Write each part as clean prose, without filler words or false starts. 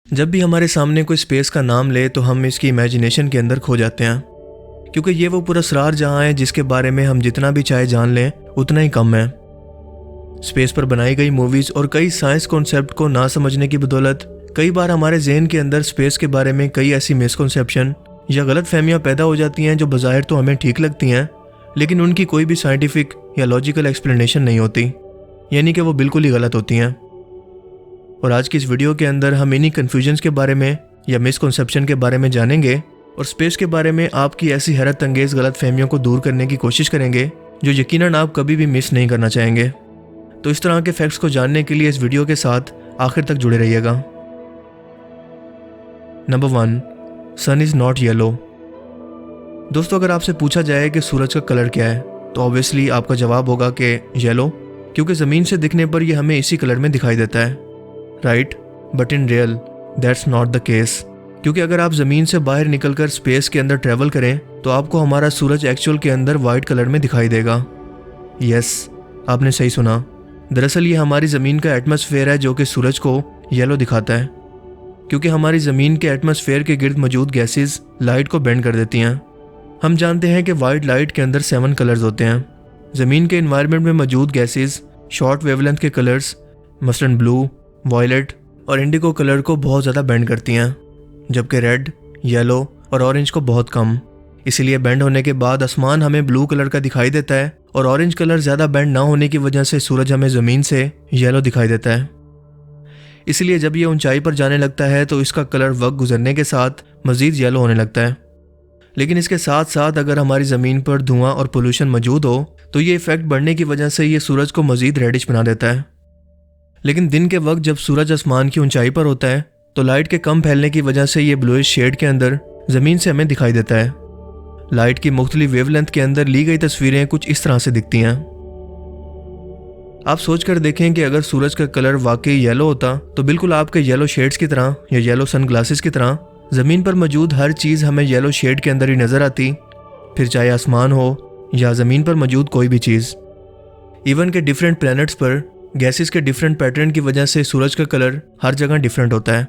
जब भी हमारे सामने कोई स्पेस का नाम ले तो हम इसकी इमेजिनेशन के अंदर खो जाते हैं, क्योंकि ये वो पूरा सरार जहाँ है जिसके बारे में हम जितना भी चाहे जान लें उतना ही कम है। स्पेस पर बनाई गई मूवीज़ और कई साइंस कॉन्सेप्ट को ना समझने की बदौलत कई बार हमारे जहन के अंदर स्पेस के बारे में कई ऐसी मिसकॉन्सेप्शन या गलत फहमियाँ पैदा हो जाती हैं जो बज़ाहिर तो हमें ठीक लगती हैं, लेकिन उनकी कोई भी साइंटिफिक या लॉजिकल एक्सप्लेनेशन नहीं होती, यानी कि वो बिल्कुल ही गलत होती हैं। और आज की इस वीडियो के अंदर हम इन्हीं कन्फ्यूजन्स के बारे में या मिसकॉन्सेप्शन के बारे में जानेंगे और स्पेस के बारे में आपकी ऐसी हैरत अंगेज़ गलत फहमियों को दूर करने की कोशिश करेंगे जो यकीनन आप कभी भी मिस नहीं करना चाहेंगे। तो इस तरह के फैक्ट्स को जानने के लिए इस वीडियो के साथ आखिर तक जुड़े रहिएगा। Number 1, sun is not yellow. दोस्तों, अगर आपसे पूछा जाए कि सूरज का कलर क्या है तो ऑब्वियसली आपका जवाब होगा कि येलो, क्योंकि ज़मीन से दिखने पर यह हमें इसी कलर में दिखाई देता है, right. But in real that's not the case, क्योंकि अगर आप ज़मीन से बाहर निकलकर स्पेस के अंदर ट्रैवल करें तो आपको हमारा सूरज एक्चुअल के अंदर वाइट कलर में दिखाई देगा। यस, आपने सही सुना। दरअसल ये हमारी ज़मीन का एटमॉस्फेयर है जो कि सूरज को येलो दिखाता है, क्योंकि हमारी ज़मीन के एटमॉस्फेयर के गिर्द मौजूद गैसेस लाइट को बेंड कर देती हैं। हम जानते हैं कि वाइट लाइट के अंदर 7 कलर्स होते हैं। ज़मीन के एनवायरनमेंट में मौजूद गैसेस शॉर्ट वेवलेंथ के कलर्स मसलन ब्लू, वायलेट और इंडिगो कलर को बहुत ज़्यादा बेंड करती हैं, जबकि रेड, येलो और ऑरेंज को बहुत कम। इसीलिए बेंड होने के बाद आसमान हमें ब्लू कलर का दिखाई देता है और ऑरेंज कलर ज़्यादा बेंड ना होने की वजह से सूरज हमें ज़मीन से येलो दिखाई देता है। इसलिए जब ये ऊंचाई पर जाने लगता है तो इसका कलर वक्त गुजरने के साथ मज़ीद येलो होने लगता है। लेकिन इसके साथ साथ अगर हमारी ज़मीन पर धुआं और पोल्यूशन मौजूद हो तो ये इफ़ेक्ट बढ़ने की वजह से ये सूरज को मज़ीद रेडिश बना देता है। लेकिन दिन के वक्त जब सूरज आसमान की ऊंचाई पर होता है तो लाइट के कम फैलने की वजह से ये ब्लूइश शेड के अंदर ज़मीन से हमें दिखाई देता है। लाइट की मुख्तलिफ वेवलेंथ के अंदर ली गई तस्वीरें कुछ इस तरह से दिखती हैं। आप सोच कर देखें कि अगर सूरज का कलर वाकई येलो होता तो बिल्कुल आपके येलो शेड्स की तरह या येलो सन ग्लासेस की तरह ज़मीन पर मौजूद हर चीज़ हमें येलो शेड के अंदर ही नज़र आती, फिर चाहे आसमान हो या ज़मीन पर मौजूद कोई भी चीज़। इवन के डिफरेंट प्लैनेट्स पर गैसेस के डिफरेंट पैटर्न की वजह से सूरज का कलर हर जगह डिफरेंट होता है।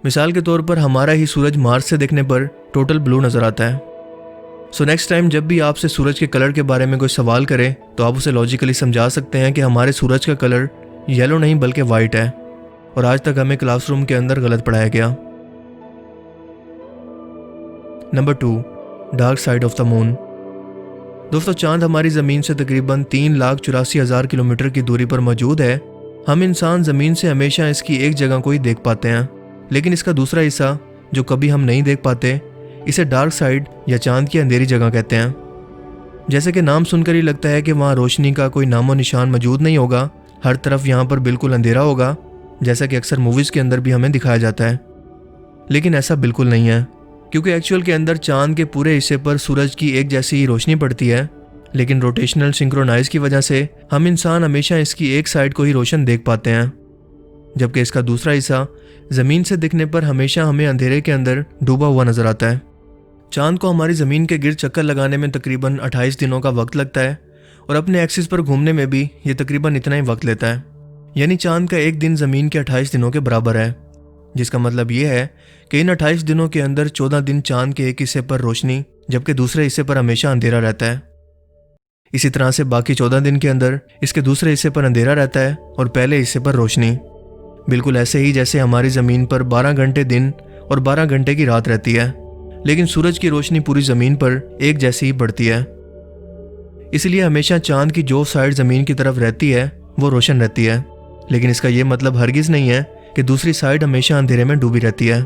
मिसाल के तौर पर हमारा ही सूरज मार्स से देखने पर टोटल ब्लू नज़र आता है। सो नेक्स्ट टाइम जब भी आपसे सूरज के कलर के बारे में कोई सवाल करे तो आप उसे लॉजिकली समझा सकते हैं कि हमारे सूरज का कलर येलो नहीं बल्कि वाइट है और आज तक हमें क्लासरूम के अंदर गलत पढ़ाया गया। Number 2, dark side of the moon. दोस्तों, चांद हमारी ज़मीन से तकरीबन 3,84,000 किलोमीटर की दूरी पर मौजूद है। हम इंसान ज़मीन से हमेशा इसकी एक जगह को ही देख पाते हैं, लेकिन इसका दूसरा हिस्सा जो कभी हम नहीं देख पाते इसे डार्क साइड या चांद की अंधेरी जगह कहते हैं। जैसे कि नाम सुनकर ही लगता है कि वहाँ रोशनी का कोई नामो निशान मौजूद नहीं होगा, हर तरफ यहाँ पर बिल्कुल अंधेरा होगा, जैसा कि अक्सर मूवीज़ के अंदर भी हमें दिखाया जाता है। लेकिन ऐसा बिल्कुल नहीं है, क्योंकि एक्चुअल के अंदर चांद के पूरे हिस्से पर सूरज की एक जैसी ही रोशनी पड़ती है, लेकिन रोटेशनल सिंक्रोनाइज की वजह से हम इंसान हमेशा इसकी एक साइड को ही रोशन देख पाते हैं, जबकि इसका दूसरा हिस्सा ज़मीन से दिखने पर हमेशा हमें अंधेरे के अंदर डूबा हुआ नज़र आता है। चांद को हमारी ज़मीन के गिर्द चक्कर लगाने में तकरीबन 28 दिनों का वक्त लगता है और अपने एक्सिस पर घूमने में भी ये तकरीबन इतना ही वक्त लेता है, यानी चांद का एक दिन ज़मीन के 28 दिनों के बराबर है, जिसका मतलब ये है कि इन 28 दिनों के अंदर 14 दिन चांद के एक हिस्से पर रोशनी जबकि दूसरे हिस्से पर हमेशा अंधेरा रहता है। इसी तरह से बाकी 14 दिन के अंदर इसके दूसरे हिस्से पर अंधेरा रहता है और पहले हिस्से पर रोशनी, बिल्कुल ऐसे ही जैसे हमारी ज़मीन पर 12 घंटे दिन और 12 घंटे की रात रहती है, लेकिन सूरज की रोशनी पूरी ज़मीन पर एक जैसी ही पड़ती है। इसलिए हमेशा चांद की जो साइड ज़मीन की तरफ रहती है वो रोशन रहती है, लेकिन इसका ये मतलब हरगिज़ नहीं है कि दूसरी साइड हमेशा अंधेरे में डूबी रहती है।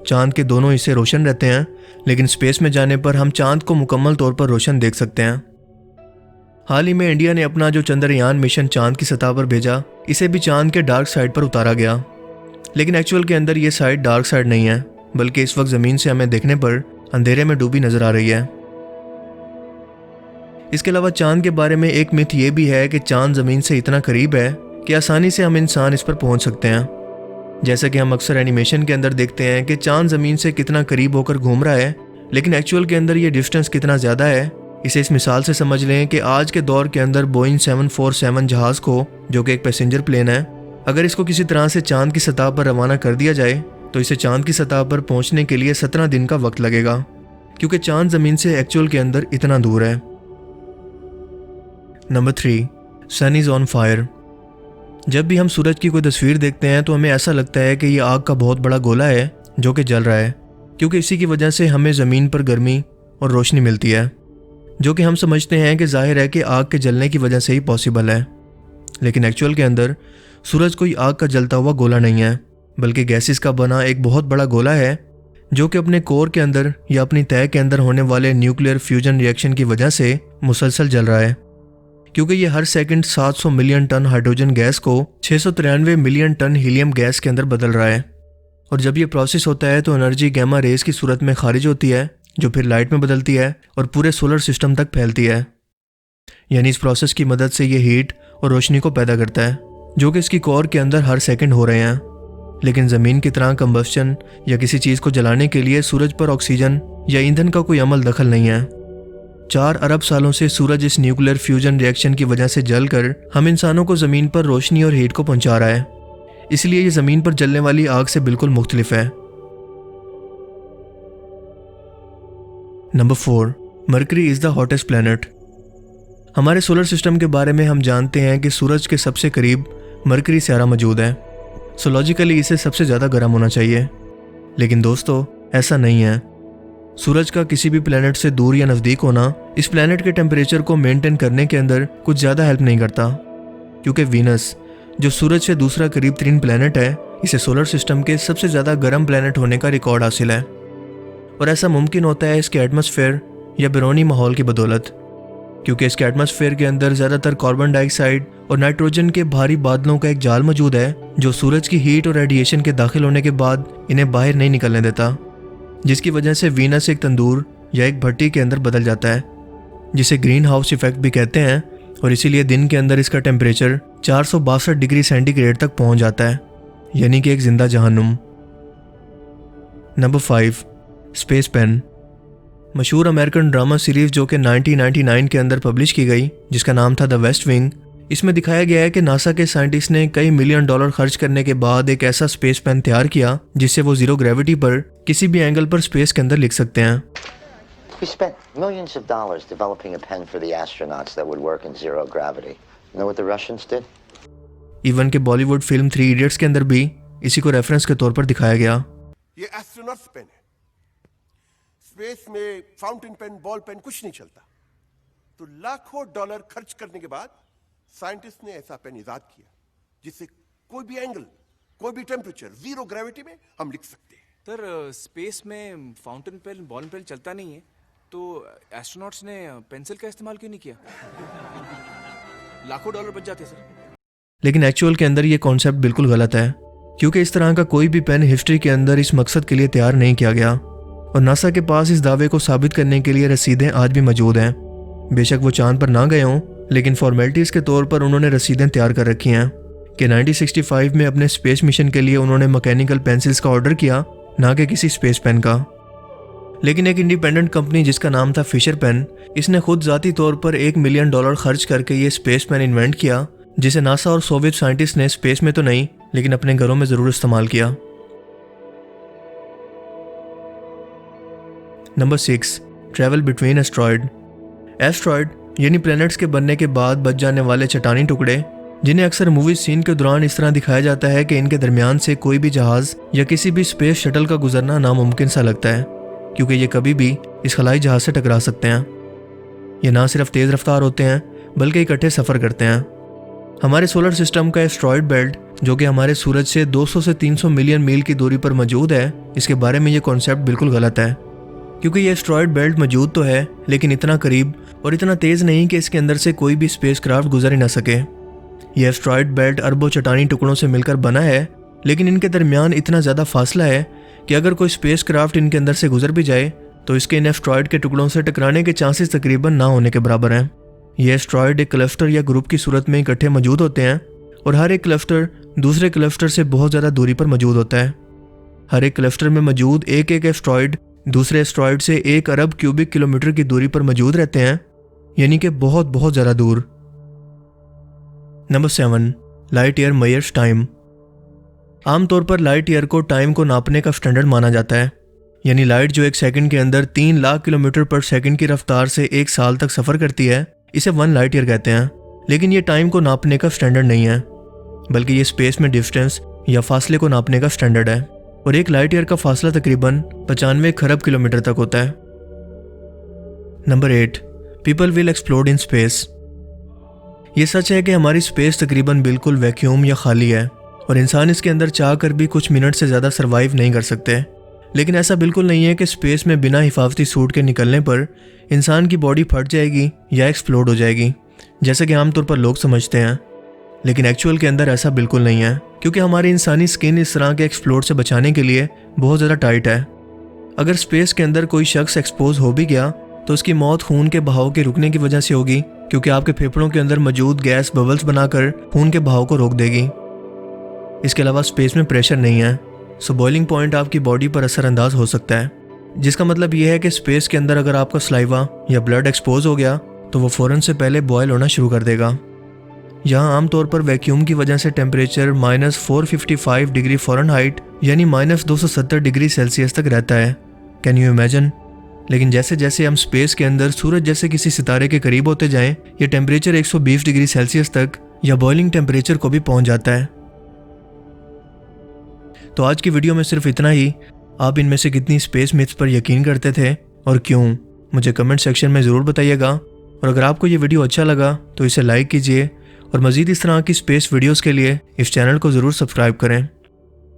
चांद के दोनों हिस्से रोशन रहते हैं, लेकिन स्पेस में जाने पर हम चांद को मुकम्मल तौर पर रोशन देख सकते हैं। हाल ही में इंडिया ने अपना जो चंद्रयान मिशन चांद की सतह पर भेजा, इसे भी चांद के डार्क साइड पर उतारा गया, लेकिन एक्चुअल के अंदर ये साइड डार्क साइड नहीं है, बल्कि इस वक्त ज़मीन से हमें देखने पर अंधेरे में डूबी नजर आ रही है। इसके अलावा चांद के बारे में एक मिथ ये भी है कि चांद ज़मीन से इतना करीब है कि आसानी से हम इंसान इस पर पहुंच सकते हैं। जैसा कि हम अक्सर एनिमेशन के अंदर देखते हैं कि चांद ज़मीन से कितना करीब होकर घूम रहा है, लेकिन एक्चुअल के अंदर ये डिस्टेंस कितना ज़्यादा है इसे इस मिसाल से समझ लें कि आज के दौर के अंदर बोइंग 747 जहाज़ को, जो कि एक पैसेंजर प्लेन है, अगर इसको किसी तरह से चांद की सतह पर रवाना कर दिया जाए तो इसे चांद की सतह पर पहुंचने के लिए 17 दिन का वक्त लगेगा, क्योंकि चांद ज़मीन से एक्चुअल के अंदर इतना दूर है। Number 3, sun is on fire. जब भी हम सूरज की कोई तस्वीर देखते हैं तो हमें ऐसा लगता है कि यह आग का बहुत बड़ा गोला है जो कि जल रहा है, क्योंकि इसी की वजह से हमें ज़मीन पर गर्मी और रोशनी मिलती है, जो कि हम समझते हैं कि जाहिर है कि आग के जलने की वजह से ही पॉसिबल है। लेकिन एक्चुअल के अंदर सूरज कोई आग का जलता हुआ गोला नहीं है, बल्कि गैसेस का बना एक बहुत बड़ा गोला है जो कि अपने कोर के अंदर या अपनी तह के अंदर होने वाले न्यूक्लियर फ्यूजन रिएक्शन की वजह से मुसलसल जल रहा है, क्योंकि ये हर second 700 million ton hydrogen gas को 693 मिलियन टन हीलियम गैस के अंदर बदल रहा है। और जब ये प्रोसेस होता है तो एनर्जी गैमा रेज की सूरत में खारिज होती है, जो फिर लाइट में बदलती है और पूरे सोलर सिस्टम तक फैलती है। यानी इस प्रोसेस की मदद से ये हीट और रोशनी को पैदा करता है, जो कि इसकी कोर के अंदर हर सेकंड हो रहे हैं। लेकिन ज़मीन की तरह कंबस्शन या किसी चीज़ को जलाने के लिए सूरज पर ऑक्सीजन या ईंधन का कोई अमल दखल नहीं है। 4 अरब सालों से सूरज इस न्यूक्लियर फ्यूजन रिएक्शन की वजह से जलकर हम इंसानों को ज़मीन पर रोशनी और हीट को पहुंचा रहा है, इसलिए ये ज़मीन पर जलने वाली आग से बिल्कुल मुख्तलिफ है। Number 4, mercury is the hottest planet. हमारे सोलर सिस्टम के बारे में हम जानते हैं कि सूरज के सबसे करीब मरकरी सियारा मौजूद है, सो लॉजिकली इसे सबसे ज़्यादा गर्म होना चाहिए। लेकिन दोस्तों, ऐसा नहीं है। सूरज का किसी भी प्लैनेट से दूर या नज़दीक होना इस प्लैनेट के टेम्परेचर को मेंटेन करने के अंदर कुछ ज़्यादा हेल्प नहीं करता, क्योंकि वीनस, जो सूरज से दूसरा करीब तरीन प्लैनेट है, इसे सोलर सिस्टम के सबसे ज़्यादा गर्म प्लैनेट होने का रिकॉर्ड हासिल है। और ऐसा मुमकिन होता है इसके एटमॉस्फेयर या बैरोनी माहौल की बदौलत, क्योंकि इसके एटमॉस्फेयर के अंदर ज़्यादातर कार्बन डाइऑक्साइड और नाइट्रोजन के भारी बादलों का एक जाल मौजूद है, जो सूरज की हीट और रेडिएशन के दाखिल होने के बाद इन्हें बाहर नहीं निकलने देता, जिसकी वजह से वीनस एक तंदूर या एक भट्टी के अंदर बदल जाता है, जिसे ग्रीन हाउस इफेक्ट भी कहते हैं। और इसीलिए दिन के अंदर इसका टेम्परेचर 462 डिग्री सेंटीग्रेड तक पहुंच जाता है, यानी कि एक जिंदा जहन्नुम। Number 5, space pen. मशहूर अमेरिकन ड्रामा सीरीज जो कि 1999 के अंदर पब्लिश की गई, जिसका नाम था द वेस्ट विंग, इसमें दिखाया गया है कि नासा के साइंटिस्ट ने कई मिलियन डॉलर खर्च करने के बाद एक ऐसा स्पेस पेन तैयार किया जिससे वो जीरो ग्रेविटी पर किसी भी एंगल पर स्पेस के अंदर लिख सकते हैं। We spent millions of dollars developing a pen for the astronauts that would work in zero gravity. You know what the Russians did? Even के बॉलीवुड फिल्म 3 इडियट्स के अंदर भी इसी को रेफरेंस के तौर पर दिखाया गया। ये एस्ट्रोनॉट्स पेन है। स्पेस में फाउंटेन पेन, बॉल पेन कुछ नहीं चलता, तो लाखों डॉलर खर्च करने के बाद साइंटिस्ट ने ऐसा पेन इजाद किया जिससे कोई भी एंगल, कोई भी टेम्परेचर, जीरो ग्रेविटी में हम लिख सकते हैं। सर, स्पेस में फाउंटेन पेन, बॉल पेन चलता नहीं है, तो एस्ट्रोनॉट्स ने पेंसिल का इस्तेमाल क्यों नहीं किया? लाखों डॉलर बच जाते सर। लेकिन एक्चुअल के अंदर ये कॉन्सेप्ट बिल्कुल गलत है, क्योंकि इस तरह का कोई भी पेन हिस्ट्री के अंदर इस मकसद के लिए तैयार नहीं किया गया। और नासा के पास इस दावे को साबित करने के लिए रसीदें आज भी मौजूद हैं। बेशक वो चांद पर ना गए हों, लेकिन फॉर्मेलिटीज़ के तौर पर उन्होंने रसीदें तैयार कर रखी हैं कि 1965 में अपने स्पेस मिशन के लिए उन्होंने मैकेनिकल पेंसिल्स का ऑर्डर किया, ना कि किसी स्पेस पेन का। लेकिन एक इंडिपेंडेंट कंपनी जिसका नाम था फिशर पेन, इसने खुद ज़ाती तौर पर $1 मिलियन खर्च करके ये स्पेस पेन इन्वेंट किया, जिसे नासा और सोवियत साइंटिस्ट ने स्पेस में तो नहीं लेकिन अपने घरों में ज़रूर इस्तेमाल किया। Number 6, travel between asteroid. Asteroid यानी प्लैनेट्स के बनने के बाद बच जाने वाले चट्टानी टुकड़े, जिन्हें अक्सर मूवी सीन के दौरान इस तरह दिखाया जाता है कि इनके दरमियान से कोई भी जहाज़ या किसी भी स्पेस शटल का गुजरना नामुमकिन सा लगता है, क्योंकि ये कभी भी इस खलाई जहाज़ से टकरा सकते हैं। ये ना सिर्फ तेज़ रफ्तार होते हैं बल्कि इकट्ठे सफ़र करते हैं। हमारे सोलर सिस्टम का एस्ट्रॉयड बेल्ट, जो कि हमारे सूरज से 200 से 300 मिलियन मील की दूरी पर मौजूद है, इसके बारे में ये कॉन्सेप्ट बिल्कुल गलत है, क्योंकि ये एस्ट्रॉयड बेल्ट मौजूद तो है लेकिन इतना करीब और इतना तेज़ नहीं कि इसके अंदर से कोई भी स्पेसक्राफ्ट गुजर ही ना सके। यह एस्ट्रॉयड बेल्ट अरबों चट्टानी टुकड़ों से मिलकर बना है, लेकिन इनके दरमियान इतना ज़्यादा फासला है कि अगर कोई स्पेसक्राफ्ट इनके अंदर से गुजर भी जाए तो इसके इन एस्ट्रॉयड के टुकड़ों से टकराने के चांसेस तकरीबन ना होने के बराबर हैं। ये एस्ट्रॉयड एक क्लस्टर या ग्रुप की सूरत में इकट्ठे मौजूद होते हैं और हर एक क्लस्टर दूसरे क्लस्टर से बहुत ज़्यादा दूरी पर मौजूद होता है। हर एक क्लस्टर में मौजूद एक एक एस्ट्रॉयड दूसरे एस्ट्रॉयड से 1 अरब क्यूबिक किलोमीटर की दूरी पर मौजूद रहते हैं, यानी कि बहुत बहुत ज़्यादा दूर। Number 7, light year measures time. आमतौर पर लाइट ईयर को टाइम को नापने का स्टैंडर्ड माना जाता है, यानी लाइट जो एक सेकंड के अंदर 3 लाख किलोमीटर पर सेकंड की रफ्तार से 1 साल तक सफ़र करती है, इसे 1 लाइट ईयर कहते हैं। लेकिन ये टाइम को नापने का स्टैंडर्ड नहीं है, बल्कि ये स्पेस में डिस्टेंस या फासले को नापने का स्टैंडर्ड है। और एक लाइट ईयर का फासला तकरीबन 95 खरब किलोमीटर तक होता है। Number 8, people will explode in space. ये सच है कि हमारी स्पेस तकरीबन बिल्कुल वैक्यूम या खाली है और इंसान इसके अंदर चाह कर भी कुछ मिनट से ज़्यादा सर्वाइव नहीं कर सकते। लेकिन ऐसा बिल्कुल नहीं है कि स्पेस में बिना हिफाजती सूट के निकलने पर इंसान की बॉडी फट जाएगी या एक्सप्लोड हो जाएगी, जैसे कि आमतौर पर लोग समझते हैं। लेकिन एक्चुअल के अंदर ऐसा बिल्कुल नहीं है, क्योंकि हमारी इंसानी स्किन इस तरह के एक्सप्लोड से बचाने के लिए बहुत ज़्यादा टाइट है। अगर स्पेस के अंदर कोई शख्स एक्सपोज हो भी गया तो उसकी मौत खून के बहाव के रुकने की वजह से होगी, क्योंकि आपके फेफड़ों के अंदर मौजूद गैस बबल्स बनाकर खून के बहाव को रोक देगी। इसके अलावा स्पेस में प्रेशर नहीं है, सो बॉइलिंग पॉइंट आपकी बॉडी पर असरअंदाज हो सकता है, जिसका मतलब यह है कि स्पेस के अंदर अगर आपका सलाइवा या ब्लड एक्सपोज हो गया तो वो फ़ौरन से पहले बॉयल होना शुरू कर देगा। यहाँ आमतौर पर वैक्यूम की वजह से टेम्परेचर -455 डिग्री फ़ारेनहाइट यानी -270 डिग्री सेल्सियस तक रहता है। Can you imagine? लेकिन जैसे जैसे हम स्पेस के अंदर सूरज जैसे किसी सितारे के करीब होते जाएं, ये टेम्परेचर 120 डिग्री सेल्सियस तक या बॉइलिंग टेम्परेचर को भी पहुंच जाता है। तो आज की वीडियो में सिर्फ इतना ही। आप इनमें से कितनी स्पेस मिथ्स पर यकीन करते थे और क्यों, मुझे कमेंट सेक्शन में ज़रूर बताइएगा। और अगर आपको ये वीडियो अच्छा लगा तो इसे लाइक कीजिए और मज़ीद इस तरह की स्पेस वीडियोस के लिए इस चैनल को ज़रूर सब्सक्राइब करें।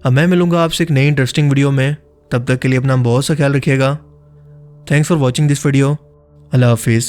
अब मैं मिलूँगा आपसे एक नई इंटरेस्टिंग वीडियो में। तब तक के लिए अपना बहुत सा ख्याल रखिएगा। Thanks for watching this video. अल्लाह हाफिज़।